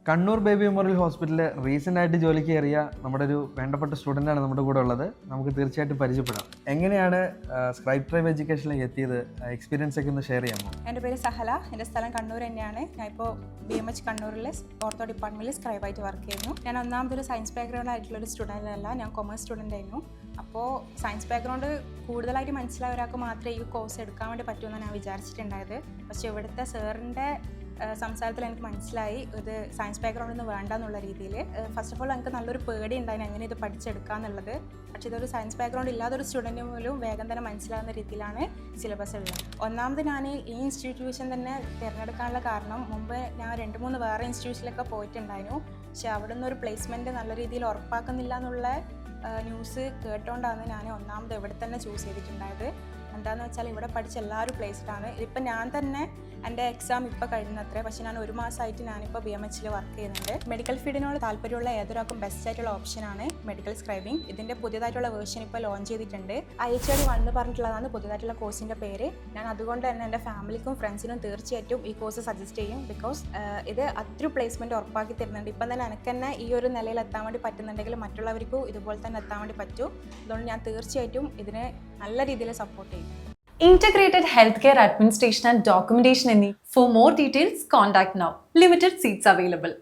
Kannur baby memorial ഹോസ്പിറ്റലിൽ recent ആയിട്ട് ജോലിക്ക് കയറിയ നമ്മുടെ ഒരു വേണ്ടപ്പെട്ട സ്റ്റുഡൻ്റാണ് നമ്മുടെ കൂടെ ഉള്ളത്. നമുക്ക് തീർച്ചയായിട്ടും പരിചയപ്പെടാം. എങ്ങനെയാണ് സ്ക്രൈബ് ട്രൈബ് എഡ്യൂക്കേഷനിലേക്ക് എത്തിയത്? എക്സ്പീരിയൻസ് ഒക്കെ ഒന്ന് ഷെയർ ചെയ്യാമോ? എൻ്റെ പേര് സഹല, എൻ്റെ സ്ഥലം കണ്ണൂർ തന്നെയാണ്. ഞാൻ ഇപ്പോൾ BMH കണ്ണൂരിൽ ഓർത്തോ ഡിപ്പാർട്ട്മെൻറ്റിൽ സ്ക്രൈബായിട്ട് വർക്ക് ചെയ്യുന്നു. ഞാൻ ഒന്നാമതൊരു സയൻസ് ബാക്ക്ഗ്രൗണ്ട് ആയിട്ടുള്ളൊരു സ്റ്റുഡൻ്റ് അല്ല, ഞാൻ കൊമേഴ്സ് സ്റ്റുഡൻ്റ് ആയിരുന്നു. അപ്പോൾ സയൻസ് ബാക്ക്ഗ്രൗണ്ട് കൂടുതലായിട്ട് മനസ്സിലായ ഒരാൾക്ക് മാത്രമേ ഈ കോഴ്സ് എടുക്കാൻ വേണ്ടി പറ്റുമെന്നാണ് ഞാൻ വിചാരിച്ചിട്ടുണ്ടായത്. പക്ഷേ ഇവിടുത്തെ സാറിൻ്റെ സംസാരത്തിൽ എനിക്ക് മനസ്സിലായി ഇത് സയൻസ് ബാക്ക്ഗ്രൗണ്ടൊന്നും വേണ്ട എന്നുള്ള രീതിയിൽ. ഫസ്റ്റ് ഓഫ് ഓൾ എനിക്ക് നല്ലൊരു പേടി ഉണ്ടായിരുന്നു എങ്ങനെ ഇത് പഠിച്ചെടുക്കുക എന്നുള്ളത്. പക്ഷേ ഇതൊരു സയൻസ് ബാക്ക്ഗ്രൗണ്ട് ഇല്ലാത്തൊരു സ്റ്റുഡൻറ്റ് പോലും വേഗം തന്നെ മനസ്സിലാകുന്ന രീതിയിലാണ് സിലബസ് ഉള്ളത്. ഒന്നാമത് ഞാൻ ഈ ഇൻസ്റ്റിറ്റ്യൂഷൻ തന്നെ തിരഞ്ഞെടുക്കാനുള്ള കാരണം, മുമ്പ് ഞാൻ 2-3 വേറെ ഇൻസ്റ്റിറ്റ്യൂഷനിലൊക്കെ പോയിട്ടുണ്ടായിരുന്നു. പക്ഷേ അവിടെ നിന്നൊരു പ്ലേസ്മെൻറ്റ് നല്ല രീതിയിൽ ഉറപ്പാക്കുന്നില്ല എന്നുള്ള ന്യൂസ് കേട്ടോണ്ടാണ് ഞാൻ ഒന്നാമത് ഇവിടെ തന്നെ ചൂസ് ചെയ്തിട്ടുണ്ടായത്. എന്താണെന്ന് വെച്ചാൽ ഇവിടെ പഠിച്ച എല്ലാവരും പ്ലേസ്ഡാണ്. ഇപ്പം ഞാൻ തന്നെ എൻ്റെ എക്സാം ഇപ്പോൾ കഴിഞ്ഞത്രേ, പക്ഷേ ഞാൻ 1 മാസമായിട്ട് ഞാനിപ്പോൾ BMHൽ വർക്ക് ചെയ്യുന്നുണ്ട്. മെഡിക്കൽ ഫീൽഡിനോട് താല്പര്യമുള്ള ഏതൊരാൾക്കും ബെസ്റ്റ് ആയിട്ടുള്ള ഓപ്ഷനാണ് മെഡിക്കൽ സ്ക്രൈബിംഗ്. ഇതിൻ്റെ പുതിയതായിട്ടുള്ള വേർഷൻ ഇപ്പോൾ ലോഞ്ച് ചെയ്തിട്ടുണ്ട്. IHED 1 എന്ന് പറഞ്ഞിട്ടുള്ളതാണ് പുതിയതായിട്ടുള്ള കോഴ്സിൻ്റെ പേര്. ഞാൻ അതുകൊണ്ട് തന്നെ എൻ്റെ ഫാമിലിക്കും ഫ്രണ്ട്സിനും തീർച്ചയായിട്ടും ഈ കോഴ്സ് സജസ്റ്റ് ചെയ്യും. ബിക്കോസ് ഇത് അത്ര പ്ലേസ്മെൻറ്റ് ഉറപ്പാക്കി തരുന്നുണ്ട്. ഇപ്പം തന്നെ എനിക്ക് തന്നെ ഈ ഒരു നിലയിൽ എത്താൻ വേണ്ടി പറ്റുന്നുണ്ടെങ്കിൽ മറ്റുള്ളവർക്കും ഇതുപോലെ തന്നെ എത്താൻ വേണ്ടി പറ്റും. അതുകൊണ്ട് ഞാൻ തീർച്ചയായിട്ടും ഇതിനെ നല്ല രീതിയിൽ സപ്പോർട്ട് ചെയ്യും. Integrated Healthcare Administration and Documentation. For more details, contact now. Limited seats available.